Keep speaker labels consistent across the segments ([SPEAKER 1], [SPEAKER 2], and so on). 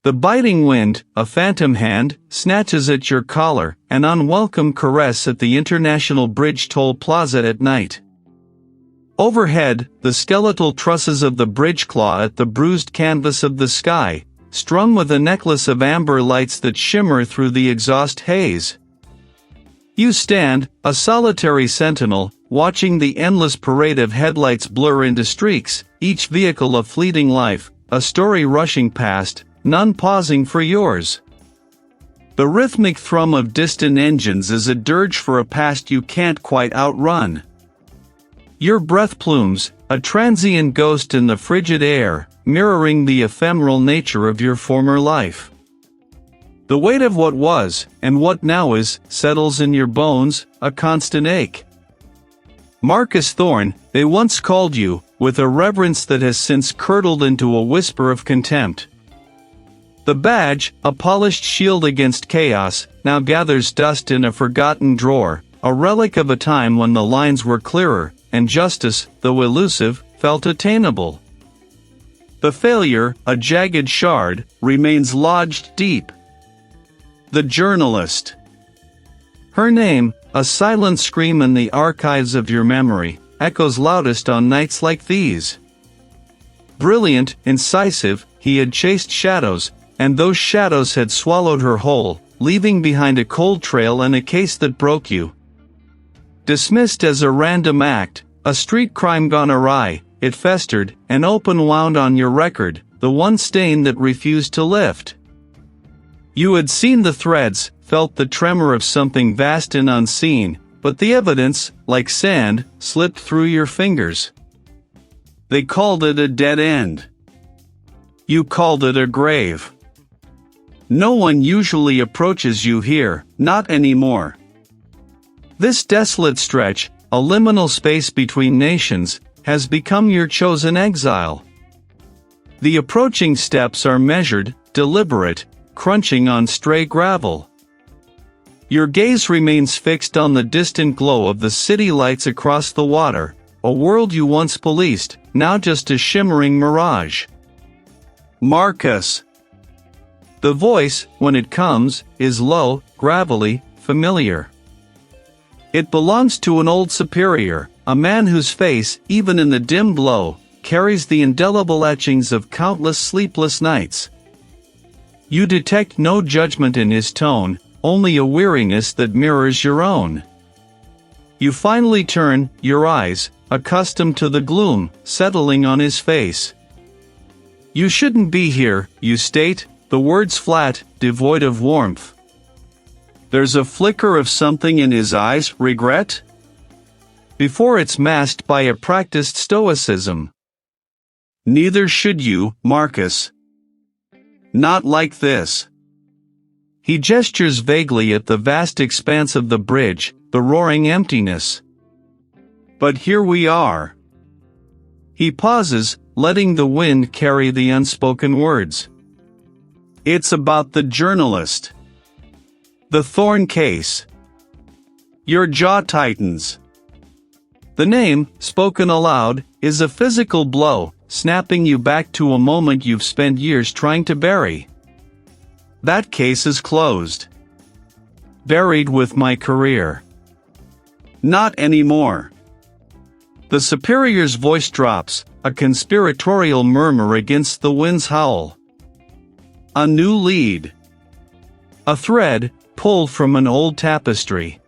[SPEAKER 1] The biting wind, a phantom hand, snatches at your collar, an unwelcome caress at the International Bridge toll plaza at night. Overhead, the skeletal trusses of the bridge claw at the bruised canvas of the sky, strung with a necklace of amber lights that shimmer through the exhaust haze. You stand, a solitary sentinel, watching the endless parade of headlights blur into streaks, each vehicle a fleeting life, a story rushing past, none pausing for yours. The rhythmic thrum of distant engines is a dirge for a past you can't quite outrun. Your breath plumes, a transient ghost in the frigid air, mirroring the ephemeral nature of your former life. The weight of what was, and what now is, settles in your bones, a constant ache. Marcus Thorne, they once called you, with a reverence that has since curdled into a whisper of contempt. The badge, a polished shield against chaos, now gathers dust in a forgotten drawer, a relic of a time when the lines were clearer, and justice, though elusive, felt attainable. The failure, a jagged shard, remains lodged deep. The journalist. Her name, a silent scream in the archives of your memory, echoes loudest on nights like these. Brilliant, incisive, he had chased shadows, and those shadows had swallowed her whole, leaving behind a cold trail and a case that broke you. Dismissed as a random act, a street crime gone awry, it festered, and open-wound on your record, the one stain that refused to lift. You had seen the threads, felt the tremor of something vast and unseen, but the evidence, like sand, slipped through your fingers. They called it a dead end. You called it a grave. No one usually approaches you here, not anymore. This desolate stretch, a liminal space between nations, has become your chosen exile. The approaching steps are measured, deliberate, crunching on stray gravel. Your gaze remains fixed on the distant glow of the city lights across the water, a world you once policed, now just a shimmering mirage. Marcus. The voice, when it comes, is low, gravelly, familiar. It belongs to an old superior, a man whose face, even in the dim glow, carries the indelible etchings of countless sleepless nights. You detect no judgment in his tone, only a weariness that mirrors your own. You finally turn, your eyes, accustomed to the gloom, settling on his face. You shouldn't be here, you state, the words flat, devoid of warmth. There's a flicker of something in his eyes, regret? Before it's masked by a practiced stoicism. Neither should you, Marcus. Not like this. He gestures vaguely at the vast expanse of the bridge, the roaring emptiness. But here we are. He pauses, letting the wind carry the unspoken words. It's about the journalist. The Thorne case. Your jaw tightens. The name, spoken aloud, is a physical blow, snapping you back to a moment you've spent years trying to bury. That case is closed. Buried with my career. Not anymore. The superior's voice drops, a conspiratorial murmur against the wind's howl. A new lead. A thread, pulled from an old tapestry.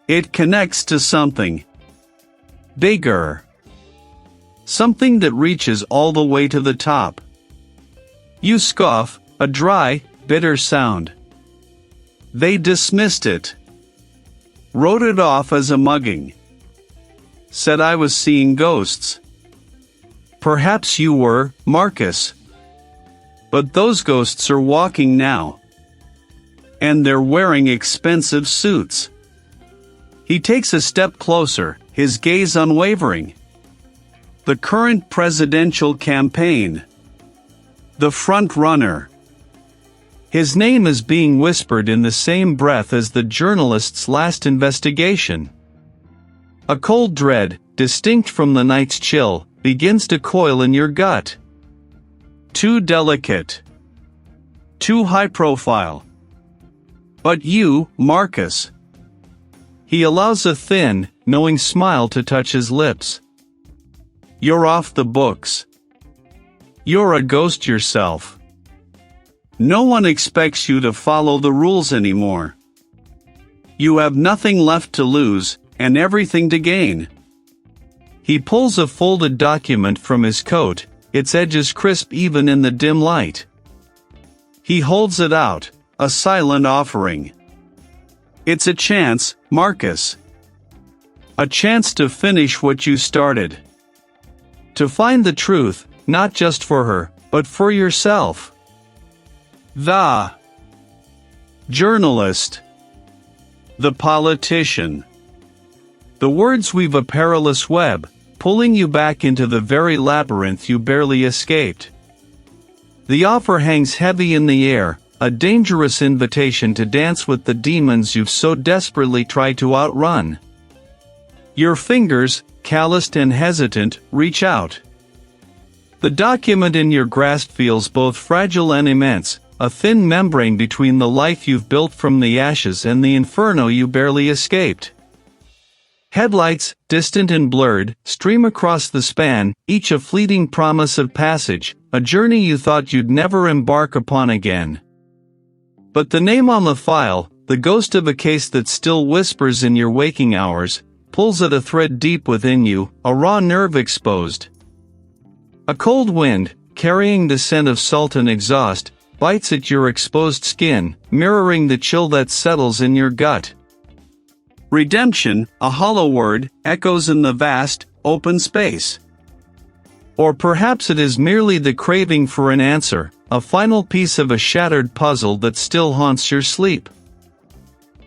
[SPEAKER 1] It connects to something bigger. Something that reaches all the way to the top. You scoff, a dry, bitter sound. They dismissed it. Wrote it off as a mugging. Said I was seeing ghosts. Perhaps you were, Marcus. But those ghosts are walking now. And they're wearing expensive suits. He takes a step closer, his gaze unwavering. The current presidential campaign. The front runner. His name is being whispered in the same breath as the journalist's last investigation. A cold dread, distinct from the night's chill, begins to coil in your gut. Too delicate. too high profile. But you, Marcus. He allows a thin, knowing smile to touch his lips. You're off the books. You're a ghost yourself. No one expects you to follow the rules anymore. You have nothing left to lose, and everything to gain. He pulls a folded document from his coat, its edges crisp even in the dim light. He holds it out, a silent offering. It's a chance, Marcus. A chance to finish what you started. To find the truth, not just for her, but for yourself. The journalist. The politician. The words weave a perilous web, pulling you back into the very labyrinth you barely escaped. The offer hangs heavy in the air, a dangerous invitation to dance with the demons you've so desperately tried to outrun. Your fingers, calloused and hesitant, reach out. The document in your grasp feels both fragile and immense, a thin membrane between the life you've built from the ashes and the inferno you barely escaped. Headlights, distant and blurred, stream across the span, each a fleeting promise of passage, a journey you thought you'd never embark upon again. But the name on the file, the ghost of a case that still whispers in your waking hours, pulls at a thread deep within you, a raw nerve exposed. A cold wind, carrying the scent of salt and exhaust, bites at your exposed skin, mirroring the chill that settles in your gut. Redemption, a hollow word, echoes in the vast, open space. Or perhaps it is merely the craving for an answer, a final piece of a shattered puzzle that still haunts your sleep.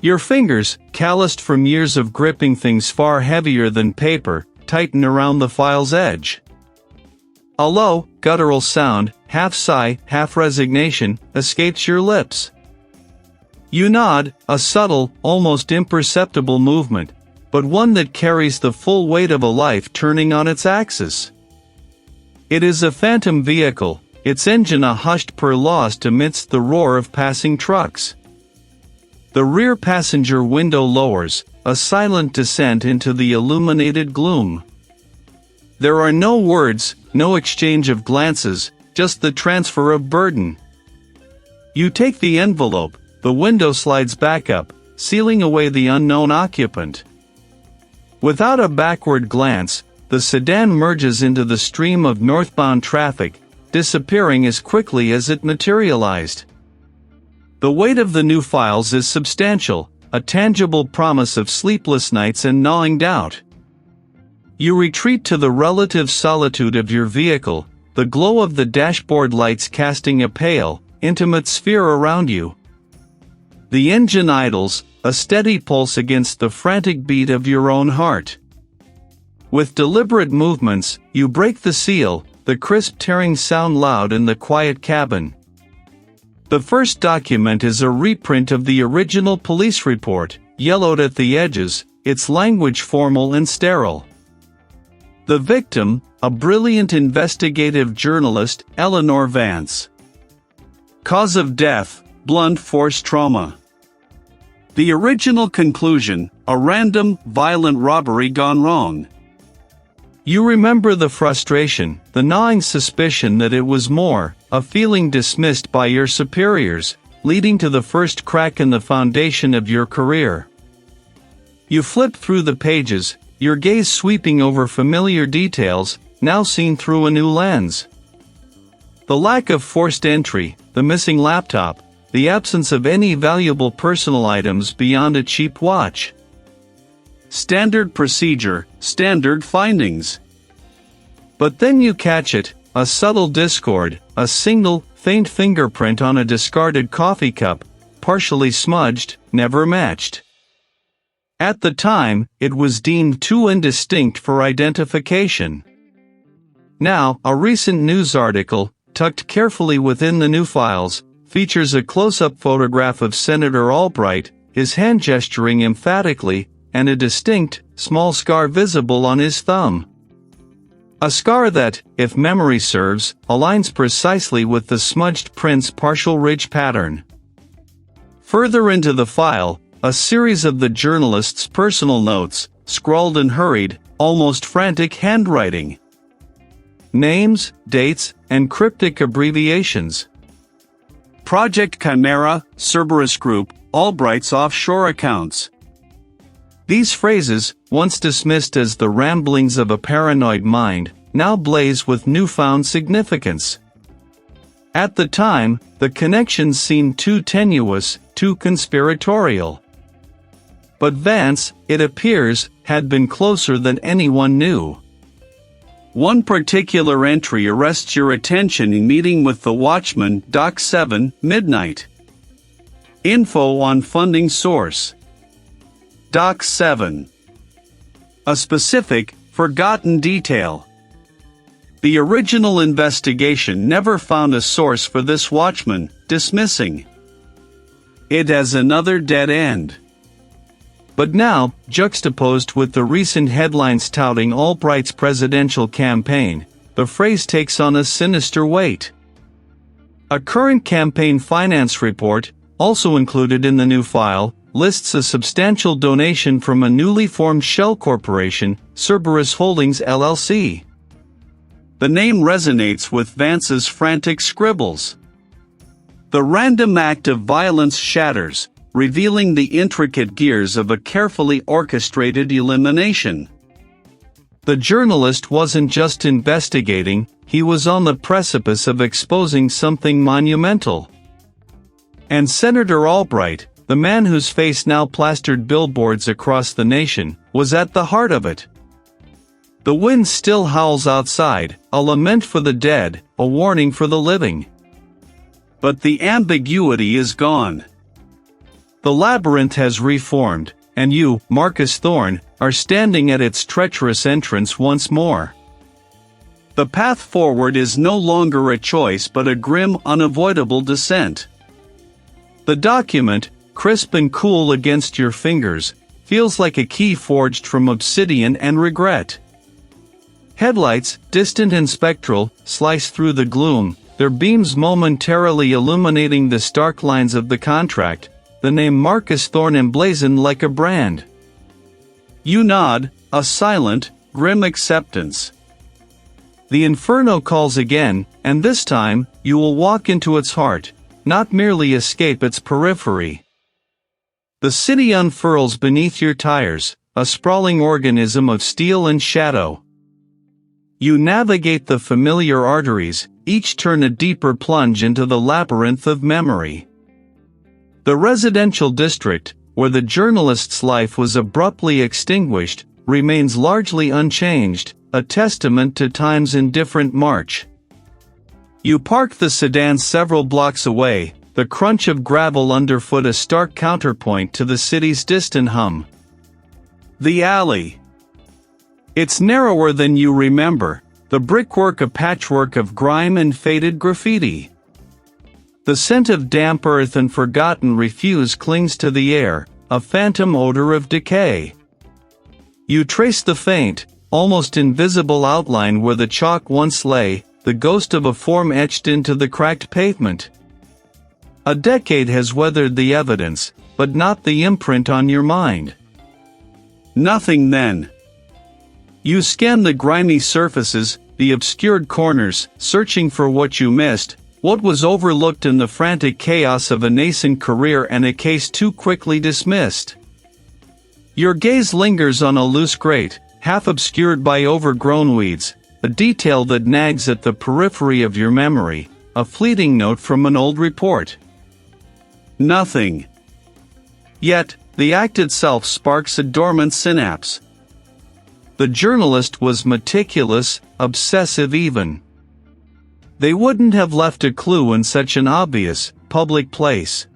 [SPEAKER 1] Your fingers, calloused from years of gripping things far heavier than paper, tighten around the file's edge. A low, guttural sound, half sigh, half resignation, escapes your lips. You nod, a subtle, almost imperceptible movement, but one that carries the full weight of a life turning on its axis. It is a phantom vehicle, its engine a hushed purr lost amidst the roar of passing trucks. The rear passenger window lowers, a silent descent into the illuminated gloom. There are no words, no exchange of glances, just the transfer of burden. You take the envelope, the window slides back up, sealing away the unknown occupant. Without a backward glance, the sedan merges into the stream of northbound traffic, disappearing as quickly as it materialized. The weight of the new files is substantial, a tangible promise of sleepless nights and gnawing doubt. You retreat to the relative solitude of your vehicle, the glow of the dashboard lights casting a pale, intimate sphere around you. The engine idles, a steady pulse against the frantic beat of your own heart. With deliberate movements, you break the seal, the crisp tearing sound loud in the quiet cabin. The first document is a reprint of the original police report, yellowed at the edges, its language formal and sterile. The victim, a brilliant investigative journalist, Eleanor Vance. Cause of death, blunt force trauma. The original conclusion, a random, violent robbery gone wrong. You remember the frustration, the gnawing suspicion that it was more, a feeling dismissed by your superiors, leading to the first crack in the foundation of your career. You flip through the pages, your gaze sweeping over familiar details, now seen through a new lens. The lack of forced entry, the missing laptop, the absence of any valuable personal items beyond a cheap watch. Standard procedure, standard findings. But then you catch it, a subtle discord, a single, faint fingerprint on a discarded coffee cup, partially smudged, never matched. At the time, it was deemed too indistinct for identification. Now, a recent news article, tucked carefully within the new files, features a close-up photograph of Senator Albright, his hand gesturing emphatically, and a distinct, small scar visible on his thumb. A scar that, if memory serves, aligns precisely with the smudged print's partial ridge pattern. Further into the file, a series of the journalist's personal notes, scrawled in hurried, almost frantic handwriting. Names, dates, and cryptic abbreviations. Project Chimera, Cerberus Group, Albright's offshore accounts. These phrases, once dismissed as the ramblings of a paranoid mind, now blaze with newfound significance. At the time, the connections seemed too tenuous, too conspiratorial. But Vance, it appears, had been closer than anyone knew. One particular entry arrests your attention in meeting with the Watchman, Doc 7, midnight. Info on funding source. Doc 7. A specific, forgotten detail. The original investigation never found a source for this Watchman, dismissing it as another dead end. But now, juxtaposed with the recent headlines touting Albright's presidential campaign, the phrase takes on a sinister weight. A current campaign finance report, also included in the new file, lists a substantial donation from a newly formed shell corporation, Cerberus Holdings LLC. The name resonates with Vance's frantic scribbles. The random act of violence shatters, revealing the intricate gears of a carefully orchestrated elimination. The journalist wasn't just investigating, he was on the precipice of exposing something monumental. And Senator Albright, the man whose face now plastered billboards across the nation, was at the heart of it. The wind still howls outside, a lament for the dead, a warning for the living. But the ambiguity is gone. The labyrinth has reformed, and you, Marcus Thorne, are standing at its treacherous entrance once more. The path forward is no longer a choice but a grim, unavoidable descent. The document, crisp and cool against your fingers, feels like a key forged from obsidian and regret. Headlights, distant and spectral, slice through the gloom, their beams momentarily illuminating the stark lines of the contract, the name Marcus Thorne emblazoned like a brand. You nod, a silent, grim acceptance. The inferno calls again, and this time, you will walk into its heart, not merely escape its periphery. The city unfurls beneath your tires, a sprawling organism of steel and shadow. You navigate the familiar arteries, each turn a deeper plunge into the labyrinth of memory. The residential district, where the journalist's life was abruptly extinguished, remains largely unchanged, a testament to time's indifferent march. You park the sedan several blocks away, the crunch of gravel underfoot a stark counterpoint to the city's distant hum. The alley. It's narrower than you remember, the brickwork a patchwork of grime and faded graffiti. The scent of damp earth and forgotten refuse clings to the air, a phantom odor of decay. You trace the faint, almost invisible outline where the chalk once lay, the ghost of a form etched into the cracked pavement. A decade has weathered the evidence, but not the imprint on your mind. Nothing then. You scan the grimy surfaces, the obscured corners, searching for what you missed, what was overlooked in the frantic chaos of a nascent career and a case too quickly dismissed. Your gaze lingers on a loose grate, half obscured by overgrown weeds, a detail that nags at the periphery of your memory, a fleeting note from an old report. Nothing. Yet, the act itself sparks a dormant synapse. The journalist was meticulous, obsessive even. They wouldn't have left a clue in such an obvious, public place.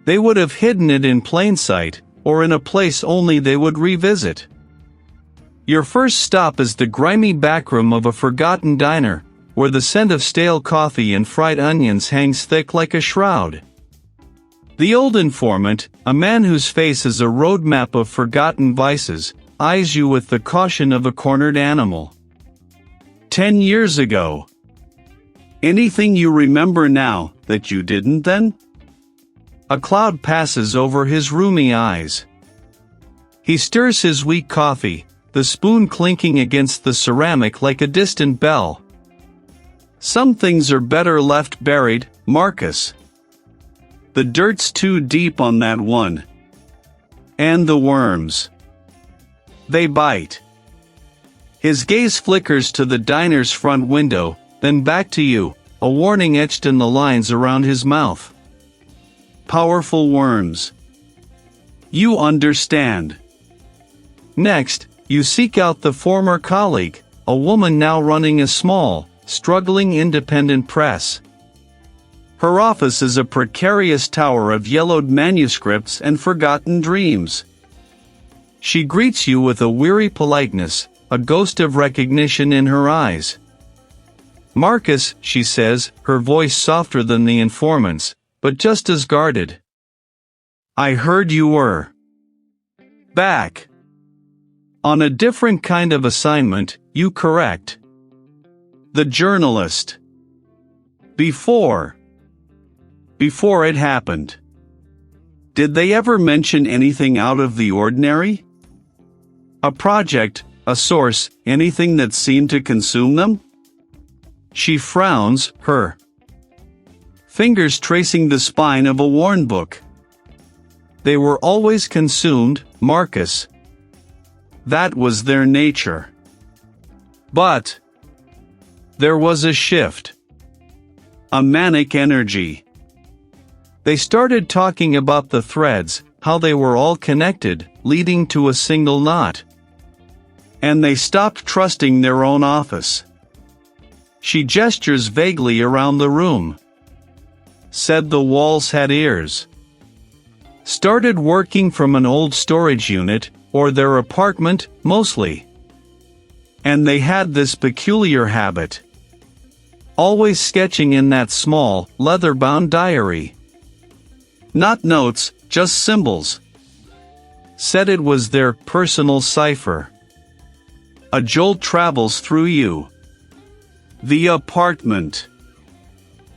[SPEAKER 1] They would have hidden it in plain sight, or in a place only they would revisit. Your first stop is the grimy backroom of a forgotten diner, where the scent of stale coffee and fried onions hangs thick like a shroud. The old informant, a man whose face is a roadmap of forgotten vices, eyes you with the caution of a cornered animal. 10 years ago. Anything you remember now that you didn't then? A cloud passes over his rheumy eyes. He stirs his weak coffee, the spoon clinking against the ceramic like a distant bell. Some things are better left buried, Marcus. The dirt's too deep on that one. And the worms. They bite. His gaze flickers to the diner's front window, then back to you, a warning etched in the lines around his mouth. Powerful worms. You understand. Next, you seek out the former colleague, a woman now running a small, struggling independent press. Her office is a precarious tower of yellowed manuscripts and forgotten dreams. She greets you with a weary politeness, a ghost of recognition in her eyes. Marcus, she says, her voice softer than the informant's, but just as guarded. I heard you were back. On a different kind of assignment, you correct. The journalist. Before it happened. Did they ever mention anything out of the ordinary? A project, a source, anything that seemed to consume them? She frowns, her fingers tracing the spine of a worn book. They were always consumed, Marcus. That was their nature. But there was a shift. A manic energy. They started talking about the threads, how they were all connected, leading to a single knot. And they stopped trusting their own office. She gestures vaguely around the room. Said the walls had ears. Started working from an old storage unit, or their apartment, mostly. And they had this peculiar habit. Always sketching in that small, leather-bound diary. Not notes, just symbols. Said it was their personal cipher. A jolt travels through you. The apartment.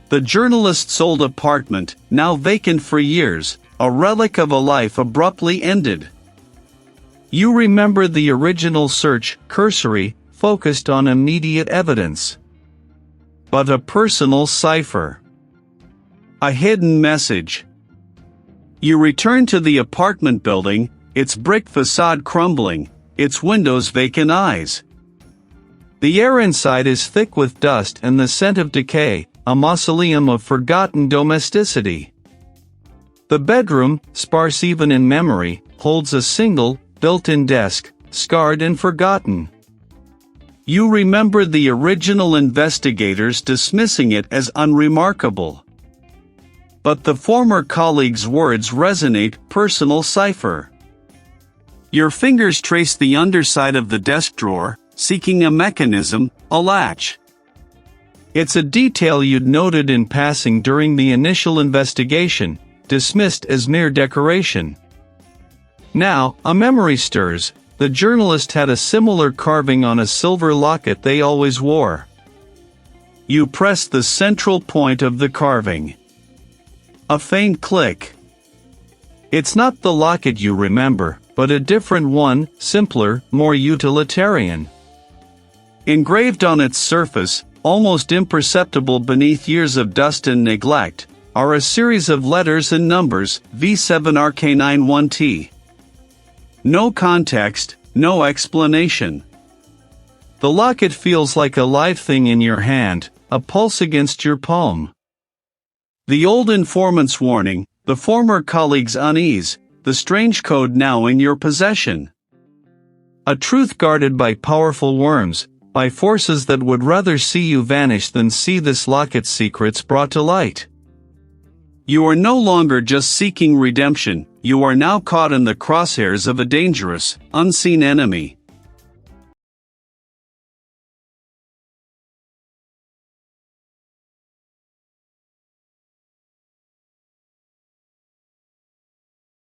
[SPEAKER 1] The journalist's old apartment, now vacant for years, a relic of a life abruptly ended. You remember the original search, cursory, focused on immediate evidence. But a personal cipher. A hidden message. You return to the apartment building, its brick facade crumbling, its windows vacant eyes. The air inside is thick with dust and the scent of decay, a mausoleum of forgotten domesticity. The bedroom, sparse even in memory, holds a single, built-in desk, scarred and forgotten. You remember the original investigators dismissing it as unremarkable. But the former colleague's words resonate, personal cipher. Your fingers trace the underside of the desk drawer, seeking a mechanism, a latch. It's a detail you'd noted in passing during the initial investigation, dismissed as mere decoration. Now, a memory stirs. The journalist had a similar carving on a silver locket they always wore. You press the central point of the carving. A faint click. It's not the locket you remember, but a different one, simpler, more utilitarian. Engraved on its surface, almost imperceptible beneath years of dust and neglect, are a series of letters and numbers, V7RK91T. No context, no explanation. The locket feels like a live thing in your hand, a pulse against your palm. The old informant's warning, the former colleague's unease, the strange code now in your possession. A truth guarded by powerful worms, by forces that would rather see you vanish than see this locket's secrets brought to light. You are no longer just seeking redemption, you are now caught in the crosshairs of a dangerous, unseen enemy.